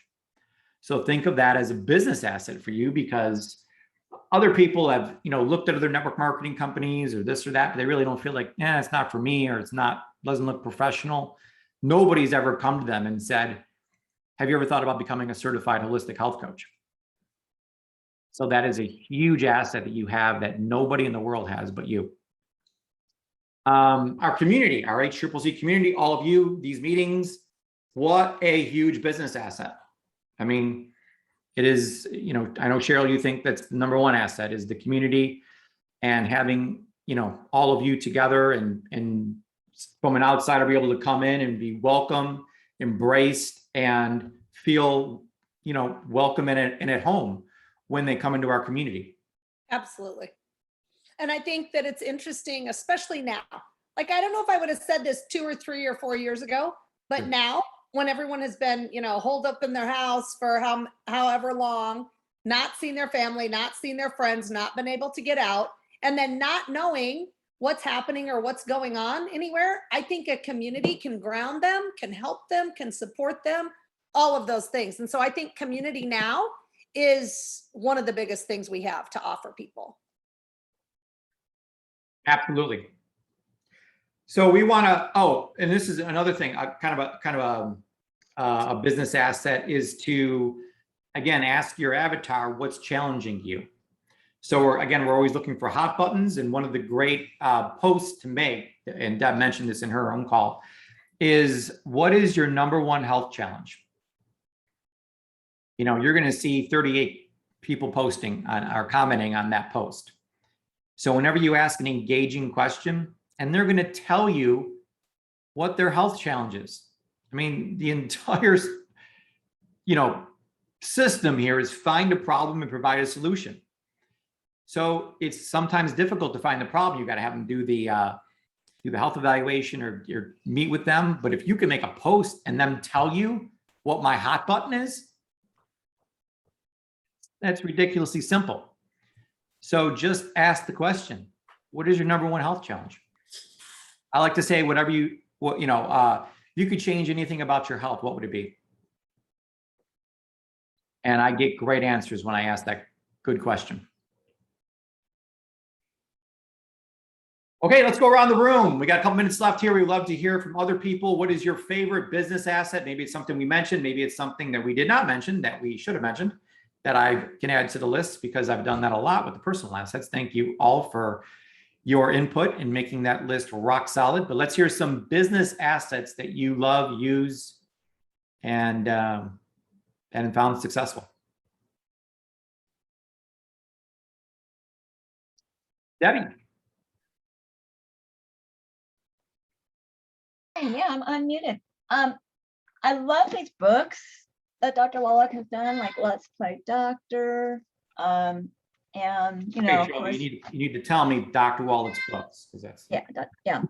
So think of that as a business asset for you, because other people have, looked at other network marketing companies or this or that, but they really don't feel like, yeah, it's not for me, or doesn't look professional. Nobody's ever come to them and said, have you ever thought about becoming a certified holistic health coach? So that is a huge asset that you have that nobody in the world has but you. Our community, our HCCC community, all of you, these meetings, what a huge business asset. I mean, it is, I know Cheryl, you think that's the number one asset is the community, and having, all of you together and from an outsider be able to come in and be welcome, embraced, and feel, welcome and at home when they come into our community. Absolutely. And I think that it's interesting, especially now. Like, I don't know if I would have said this 2 or 3 or 4 years ago, but now when everyone has been, holed up in their house for however long, not seeing their family, not seeing their friends, not been able to get out, and then not knowing what's happening or what's going on anywhere, I think a community can ground them, can help them, can support them, all of those things. And so I think community now is one of the biggest things we have to offer people. Absolutely. So we want to, and this is another thing, kind of a business asset is to, again, ask your avatar what's challenging you. So we're always looking for hot buttons. And one of the great posts to make, and Deb mentioned this in her own call, is what is your number one health challenge? You're going to see 38 people posting or commenting on that post. So whenever you ask an engaging question, and they're going to tell you what their health challenge is. I mean, the entire, system here is find a problem and provide a solution. So it's sometimes difficult to find the problem. You got to have them do the health evaluation or meet with them. But if you can make a post and them tell you what my hot button is, that's ridiculously simple. So just ask the question, what is your number one health challenge? I like to say, whatever you could change anything about your health, what would it be? And I get great answers when I ask that good question. Okay, let's go around the room. We got a couple minutes left here. We'd love to hear from other people. What is your favorite business asset? Maybe it's something we mentioned. Maybe it's something that we did not mention that we should have mentioned that I can add to the list, because I've done that a lot with the personal assets. Thank you all for your input in making that list rock solid. But let's hear some business assets that you love, use, and found successful. Debbie. Yeah, I'm unmuted. I love these books that Dr. Wallach has done, like Let's Play Doctor. And Okay, of Cheryl, course, you need to tell me Dr. Wallach's books, because that's yeah.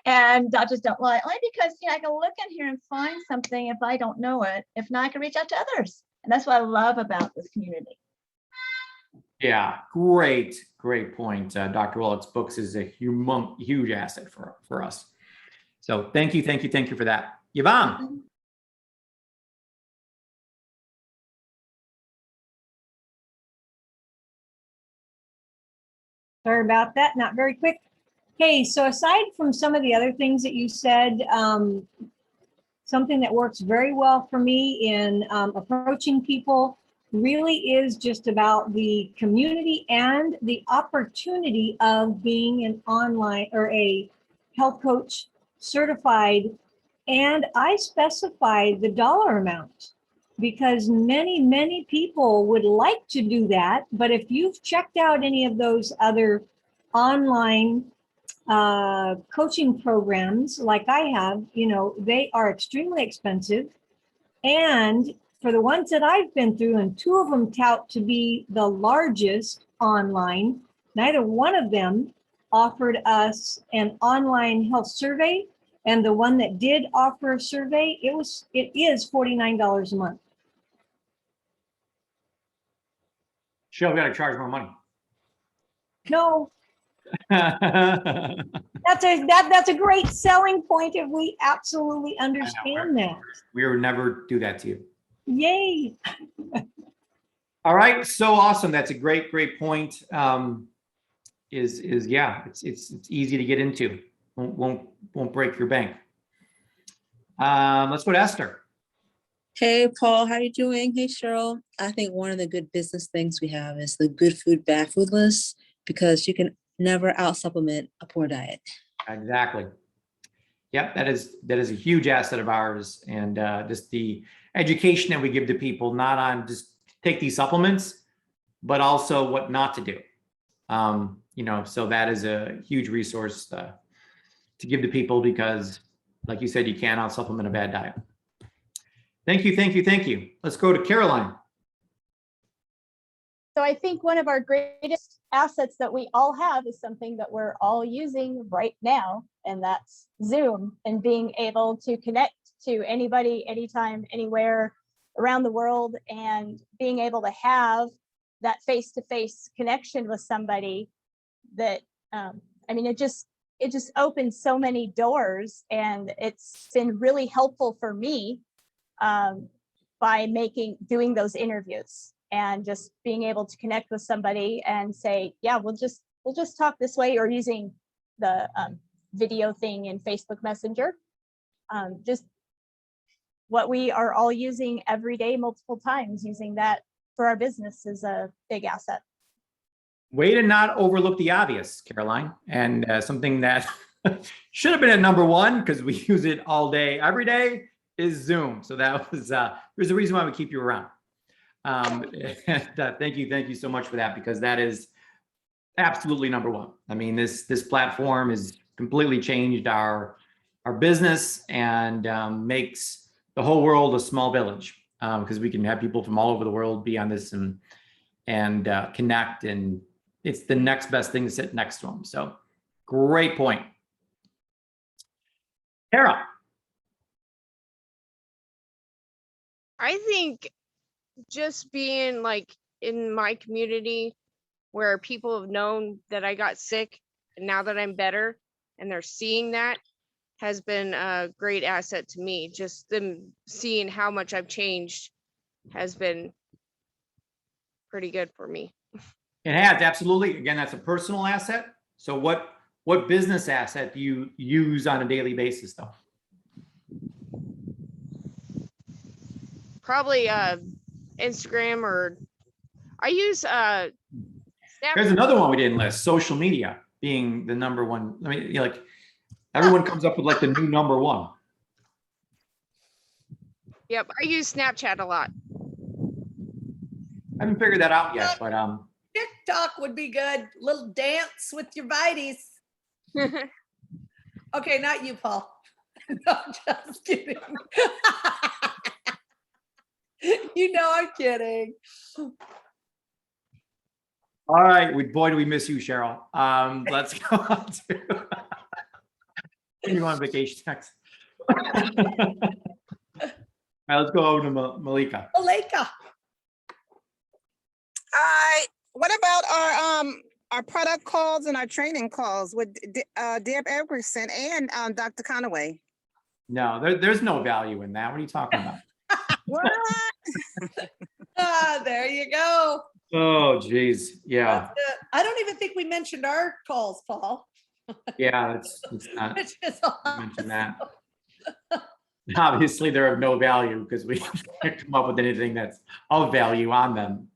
And doctors don't lie, only because I can look in here and find something if I don't know it. If not, I can reach out to others, and that's what I love about this community. Yeah, great point. Dr. Wallach's books is a huge asset for us. So thank you for that. Yvonne. Sorry about that, not very quick. Okay, so aside from some of the other things that you said, something that works very well for me in approaching people really is just about the community and the opportunity of being an online or a health coach certified. And I specify the dollar amount, because many people would like to do that. But if you've checked out any of those other online coaching programs like I have, they are extremely expensive. And for the ones that I've been through, and 2 of them tout to be the largest online, neither one of them offered us an online health survey. And the one that did offer a survey, it is $49 a month. Cheryl, we got to charge more money. No, that's a great selling point if we absolutely understand that. We would never do that to you. Yay. All right, so awesome. That's a great point. Yeah, it's easy to get into. Won't break your bank. Let's go to Esther. Hey, Paul, how you doing? Hey, Cheryl. I think one of the good business things we have is the good food, bad food list, because you can never out supplement a poor diet. Exactly. Yep, that is a huge asset of ours, and just the education that we give to people, not on just take these supplements, but also what not to do. So that is a huge resource to give to people because, like you said, you can't out supplement a bad diet. Thank you. Let's go to Caroline. So I think one of our greatest assets that we all have is something that we're all using right now, and that's Zoom, and being able to connect to anybody, anytime, anywhere around the world, and being able to have that face-to-face connection with somebody that, it just opens so many doors, and it's been really helpful for me by doing those interviews and just being able to connect with somebody and say, yeah, we'll just talk this way, or using the video thing in Facebook Messenger. Just what we are all using every day, multiple times, using that for our business is a big asset. Way to not overlook the obvious, Caroline, and something that should have been at number one because we use it all day, every day, is Zoom. So that was there's a reason why we keep you around. Thank you so much for that, because that is absolutely number one. I mean, this platform has completely changed our business and makes the whole world a small village, because we can have people from all over the world be on this and connect, and it's the next best thing to sit next to them. So great point. Tara. I think just being like in my community where people have known that I got sick and now that I'm better and they're seeing that has been a great asset to me. Just them seeing how much I've changed has been pretty good for me. It has, absolutely. Again, that's a personal asset. So what business asset do you use on a daily basis though? Probably Instagram, or I use There's Snapchat. another one we didn't list, social media being the number one. I mean, like everyone comes up with like the new number one. Yep, I use Snapchat a lot. I haven't figured that out yet, but TikTok would be good. Little dance with your bites. Okay, not you, Paul. No, just kidding. I'm kidding. all right. Boy, do we miss you, Cheryl. Let's go on to when you go on vacation next. All right, let's go over to Malika. Malika. Hi. What about our product calls and our training calls with Deb Everson and Dr. Conaway? No, there's no value in that. What are you talking about? What? There you go. Oh, geez. Yeah. That's it. I don't even think we mentioned our calls, Paul. Yeah, it's not Which is mention that. Obviously, they're of no value because we can't come up with anything that's of value on them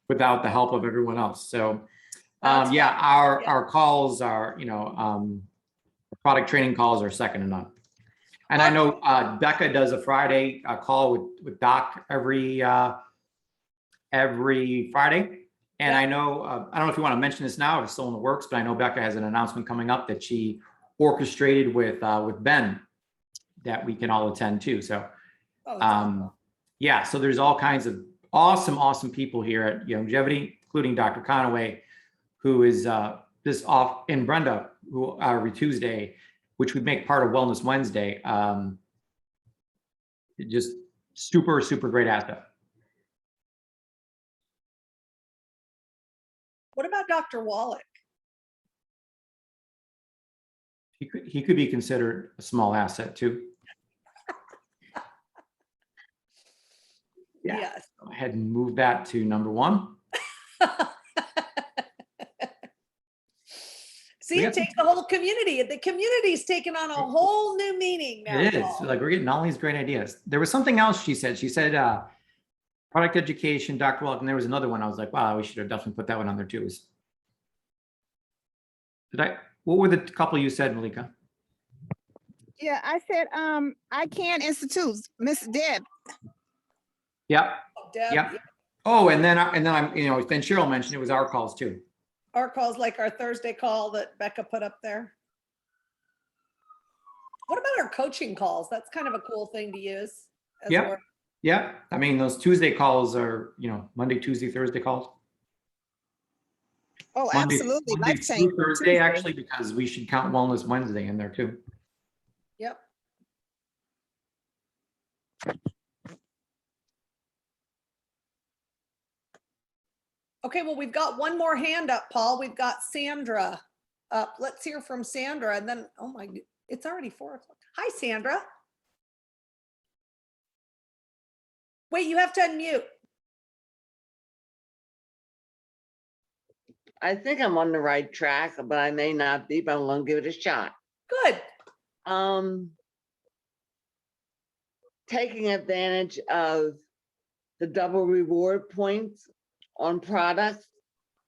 without the help of everyone else. So, yeah, our calls are, product training calls are second to none. And I know Becca does a Friday call with Doc every Friday. And I know, I don't know if you want to mention this now, if it's still in the works, but I know Becca has an announcement coming up that she orchestrated with Ben that we can all attend too. So, yeah, so there's all kinds of awesome people here at Longevity, including Dr. Conaway, who is this off, and Brenda, who every Tuesday, which would make part of Wellness Wednesday. Just super great asset. What about Dr. Wallach? He could be considered a small asset too. Yeah. Yes. Go ahead and move that to number 1. See, We it got some- takes the whole community. The community's taken on a whole new meaning now. It is. Paul. Like, we're getting all these great ideas. There was something else she said. She said, product education, Dr. Welk, and there was another one. I was like, wow, we should have definitely put that one on there too. What were the couple you said, Malika? Yeah, I said, ICANN Institutes, Miss Deb. Yep. Deb, Yep. Oh, and then I'm, then Cheryl mentioned it was our calls too. Our calls, like our Thursday call that Becca put up there. What about our coaching calls? That's kind of a cool thing to use. as Yep. well. Yeah. I mean, those Tuesday calls are, Monday, Tuesday, Thursday calls. Oh, Monday- absolutely. Monday Life through changing. Thursday, actually, because we should count Wellness Wednesday in there too. Yep. Okay, well, we've got one more hand up, Paul. We've got Sandra up. Let's hear from Sandra and then, oh my, it's already 4 o'clock. Hi, Sandra. Wait, you have to unmute. I think I'm on the right track, but I may not be, but I'm gonna give it a shot. Good. Taking advantage of the double reward points on products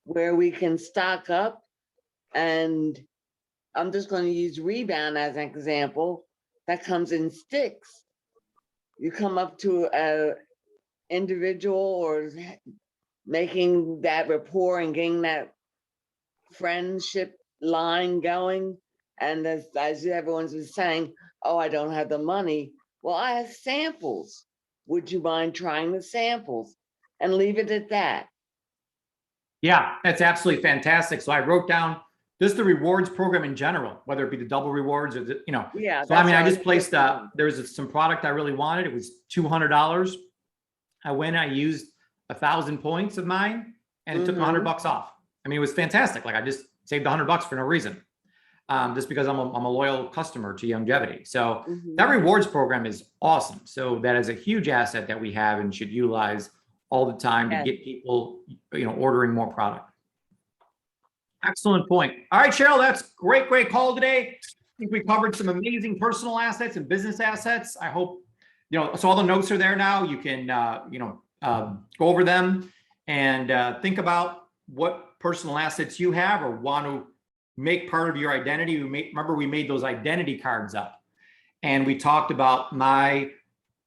where we can stock up. And I'm just gonna use Rebound as an example. That comes in sticks. You come up to a individual or making that rapport and getting that friendship line going. And as everyone's been saying, oh, I don't have the money. Well, I have samples. Would you mind trying the samples? And leave it at that. Yeah, that's absolutely fantastic. So I wrote down just the rewards program in general, whether it be the double rewards or Yeah. So I mean, I that's just what placed thinking. there was some product I really wanted. It was $200. I went, I used 1,000 points of mine, and it took $100 off. I mean, it was fantastic. Like, I just saved $100 for no reason, just because I'm a loyal customer to Longevity. So that rewards program is awesome. So that is a huge asset that we have and should utilize all the time to Yes. get people, ordering more product. Excellent point. All right, Cheryl, that's great call today. I think we covered some amazing personal assets and business assets. I hope, so all the notes are there now. You can, go over them and think about what personal assets you have or want to make part of your identity. Remember, we made those identity cards up and we talked about my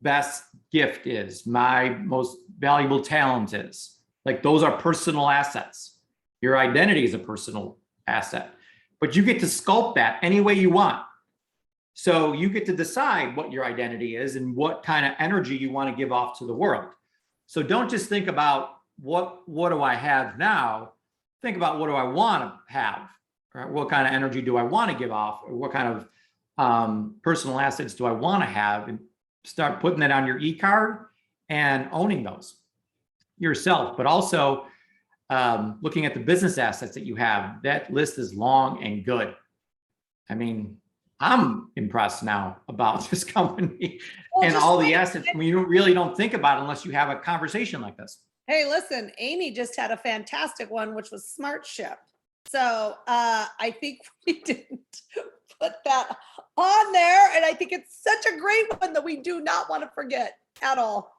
best gift is, my most valuable talent is. Like, those are personal assets. Your identity is a personal asset, but you get to sculpt that any way you want. So you get to decide what your identity is and what kind of energy you want to give off to the world. So don't just think about what do I have now? Think about what do I want to have, right? What kind of energy do I want to give off? Or what kind of personal assets do I want to have? And start putting that on your e-card and owning those yourself, but also looking at the business assets that you have. That list is long and good. I mean, I'm impressed now about this company and all the assets. I mean, you really don't think about it unless you have a conversation like this. Hey, listen, Amy just had a fantastic one, which was Smart Ship. So I think we didn't put that on there. And I think it's such a great one that we do not want to forget at all.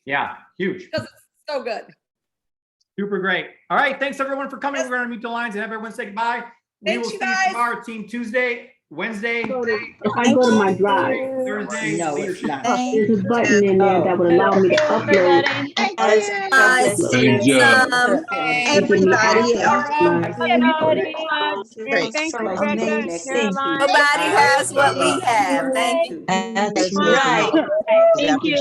Yeah, huge. Because it's so good. Super great. All right. Thanks everyone for coming. We're going to mute the lines and have everyone say goodbye. We will Thanks, see you you guys. tomorrow, Team Tuesday, Wednesday, If I go to my drive, Thursday. No, it's not. there's a button in there that would allow me to upload. Thank Nice job. And give me access to my- Thanks, Rebecca, Caroline. Nobody has what we have. Thank you. That's Right. Thank you.